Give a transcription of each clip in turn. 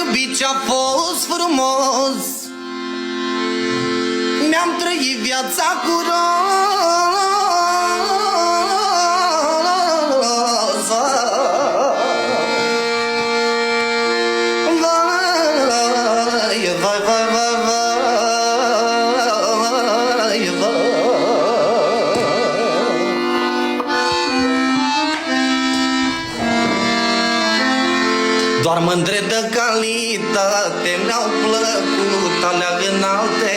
iubit ce-a fost frumos, mi-am trăit viața cu roz. Vai, vai, vai, vai, vai, vai. Doar mândre de calitate mi-au plăcut alea înalte.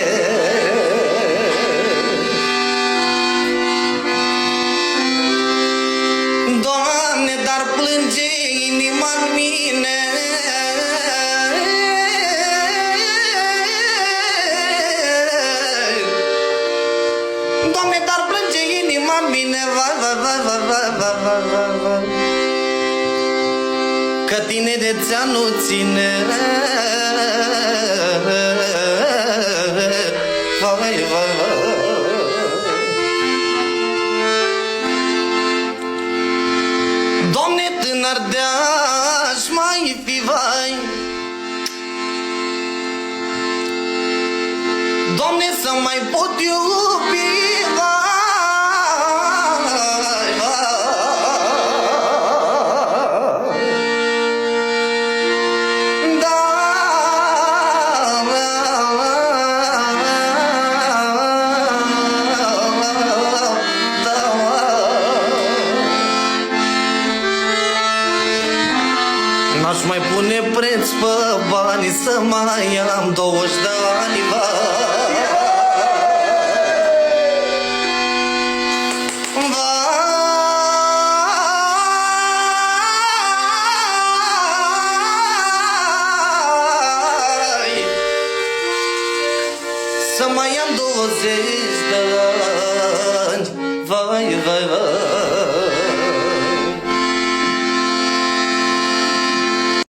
Doamne, dar plânge inima-n mine, Doamne, dar plânge inima-n mine, vai, vai, vai, vai, vai, vai, vai, vai, vai. Că tinerețea nu ține. Vai, vai, vai. Doamne, tânăr de-aș mai fi, vai, Doamne, să mai pot iubi, vai. N-aș mai pune preț pe bani să mai am 20 de ani, vai. Să mai am 20 de ani, vai, vai, vai.